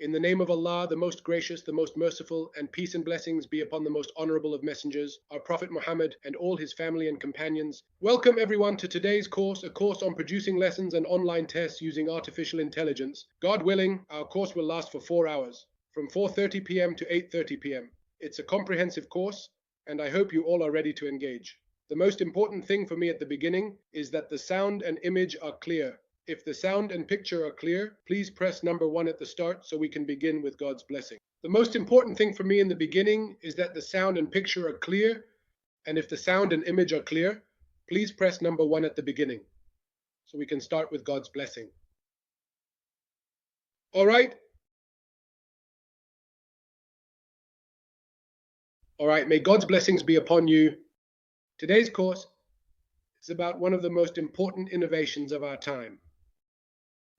In the name of Allah, the most gracious, the most merciful, and peace and blessings be upon the most honorable of messengers, our Prophet Muhammad, and all his family and companions. Welcome everyone to today's course, a course on producing lessons and online tests using artificial intelligence. God willing, our course will last for 4 hours, from 4:30 p.m. to 8:30 p.m. It's a comprehensive course, and I hope you all are ready to engage. The most important thing for me at the beginning is that the sound and image are clear. If the sound and picture are clear, please press number 1 at the start so we can begin with God's blessing. The most important thing for me in the beginning is that the sound and picture are clear, and if the sound and image are clear, please press number 1 at the beginning so we can start with God's blessing. All right? All right, may God's blessings be upon you. Today's course is about one of the most important innovations of our time.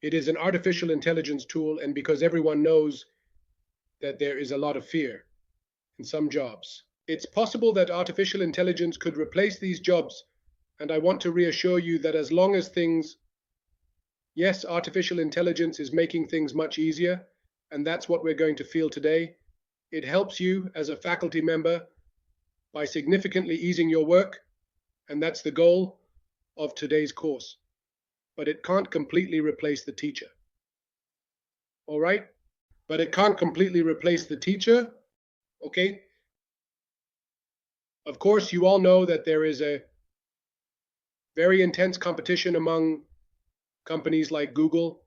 It is an artificial intelligence tool, and because everyone knows that there is a lot of fear in some jobs, it's possible that artificial intelligence could replace these jobs, and I want to reassure you that as long as yes, artificial intelligence is making things much easier, and that's what we're going to feel today. It helps you as a faculty member by significantly easing your work, and that's the goal of today's course. But it can't completely replace the teacher. All right? But it can't completely replace the teacher. Okay? Of course, you all know that there is a very intense competition among companies like Google,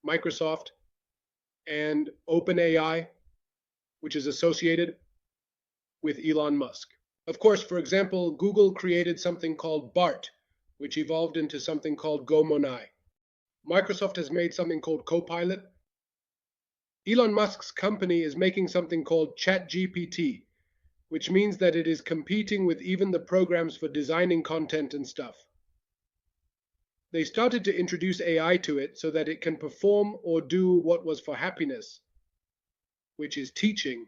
Microsoft, and OpenAI, which is associated with Elon Musk. Of course, for example, Google created something called BART, which evolved into something called Gomonai. Microsoft has made something called Copilot. Elon Musk's company is making something called ChatGPT, which means that it is competing with even the programs for designing content and stuff. They started to introduce AI to it so that it can perform or do what was for happiness, which is teaching,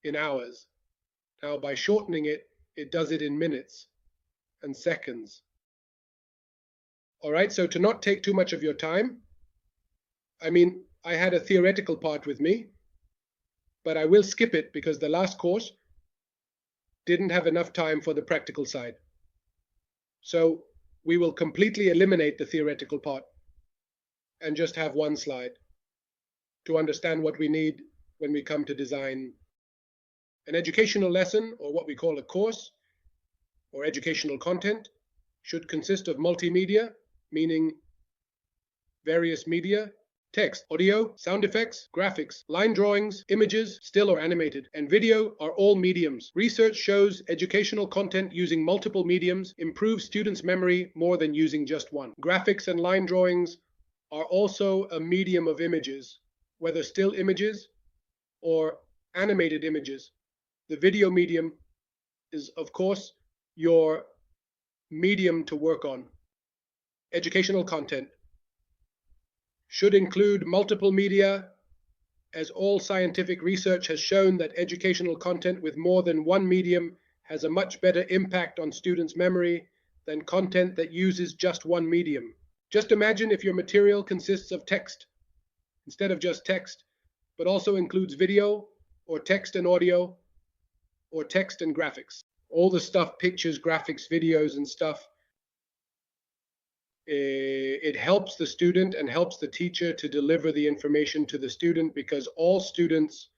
in hours. Now, by shortening it, it does it in minutes and seconds. All right, so to not take too much of your time, I had a theoretical part with me, but I will skip it because the last course didn't have enough time for the practical side. So we will completely eliminate the theoretical part and just have one slide to understand what we need when we come to design an educational lesson, or what we call a course, or educational content, should consist of multimedia, meaning various media, text, audio, sound effects, graphics, line drawings, images, still or animated, and video are all mediums. Research shows educational content using multiple mediums improves students' memory more than using just one. Graphics and line drawings are also a medium of images, whether still images or animated images. The video medium is, of course, your medium to work on. Educational content should include multiple media, as all scientific research has shown that educational content with more than one medium has a much better impact on students' memory than content that uses just one medium. Just imagine if your material consists of text instead of just text, but also includes video or text and audio or text and graphics. All the stuff, pictures, graphics, videos and stuff, it helps the student and helps the teacher to deliver the information to the student, because all students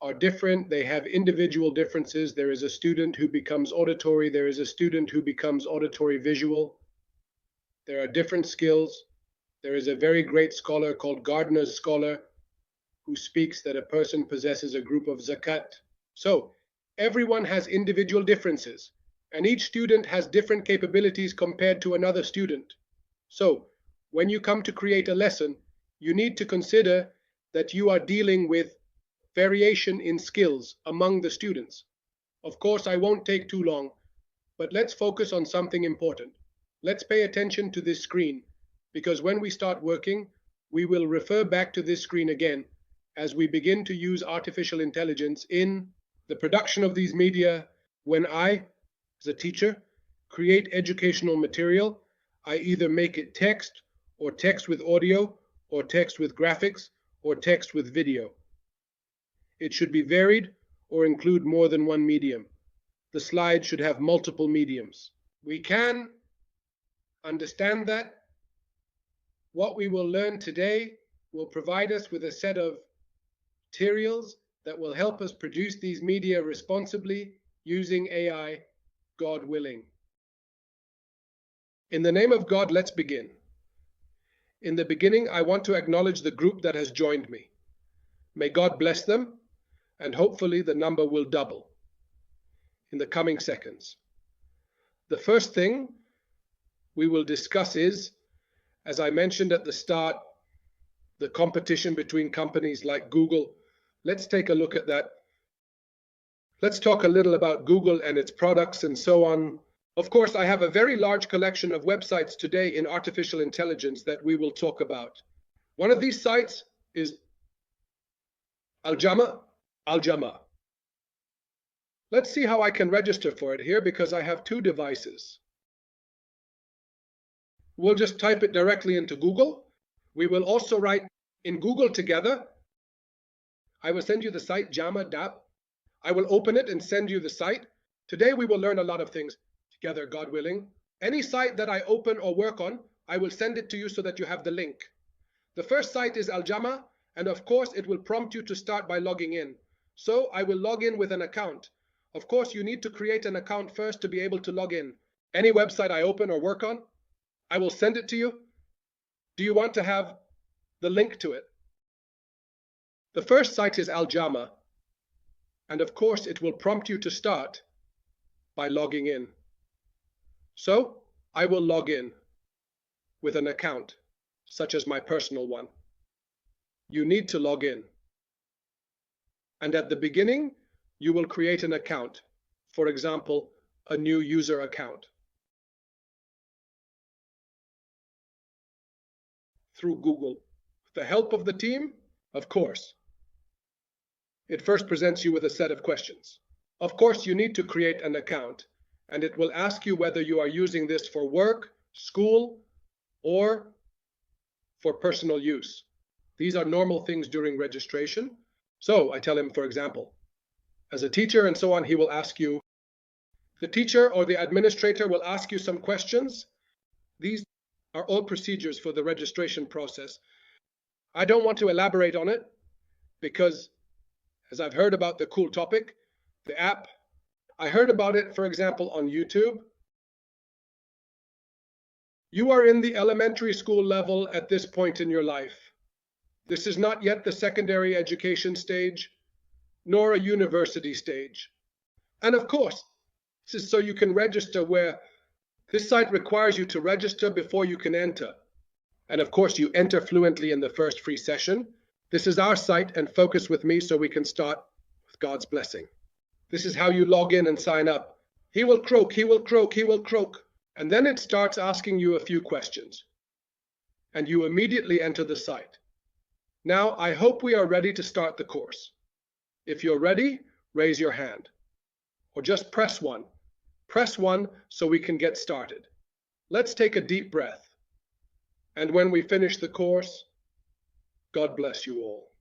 are different. They have individual differences. There is a student who becomes auditory. There is a student who becomes auditory visual. There are different skills. There is a very great scholar called Gardner's Scholar who speaks that a person possesses a group of zakat. So everyone has individual differences, and each student has different capabilities compared to another student. So when you come to create a lesson, you need to consider that you are dealing with variation in skills among the students. Of course, I won't take too long, but let's focus on something important. Let's pay attention to this screen, because when we start working, we will refer back to this screen again as we begin to use artificial intelligence in the production of these media. When I, as a teacher, create educational material, I either make it text, or text with audio, or text with graphics, or text with video. It should be varied or include more than one medium. The slide should have multiple mediums. We can understand that what we will learn today will provide us with a set of materials that will help us produce these media responsibly using AI, God willing. In the name of God, let's begin. In the beginning, I want to acknowledge the group that has joined me. May God bless them, and hopefully the number will double in the coming seconds. The first thing we will discuss is, as I mentioned at the start, the competition between companies like Google. Let's take a look at that. Let's talk a little about Google and its products and so on. Of course, I have a very large collection of websites today in artificial intelligence that we will talk about. One of these sites is Aljama. Let's see how I can register for it here because I have two devices. We'll just type it directly into Google. We will also write in Google together. I will send you the site Jama Dap. I will open it and send you the site. Today we will learn a lot of things together, God willing. Any site that I open or work on, I will send it to you so that you have the link. The first site is Aljama, and of course it will prompt you to start by logging in. So I will log in with an account. Of course you need to create an account first to be able to log in. Any website I open or work on, I will send it to you. Do you want to have the link to it? The first site is Aljama, and of course it will prompt you to start by logging in. So I will log in with an account, such as my personal one. You need to log in. And at the beginning, you will create an account. For example, a new user account. Through Google. With the help of the team, of course. It first presents you with a set of questions. Of course, you need to create an account, and it will ask you whether you are using this for work, school, or for personal use. These are normal things during registration. So I tell him, for example, as a teacher and so on, he will ask you, the teacher or the administrator will ask you some questions. These are all procedures for the registration process. I don't want to elaborate on it because, as I've heard about the cool topic, the app, I heard about it, for example, on YouTube. You are in the elementary school level at this point in your life. This is not yet the secondary education stage, nor a university stage. And of course, this is so you can register where this site requires you to register before you can enter. And of course, you enter fluently in the first free session. This is our site, and focus with me so we can start with God's blessing. This is how you log in and sign up. He will croak, he will croak, he will croak. And then it starts asking you a few questions. And you immediately enter the site. Now, I hope we are ready to start the course. If you're ready, raise your hand. Or just press 1. Press 1 so we can get started. Let's take a deep breath. And when we finish the course, God bless you all.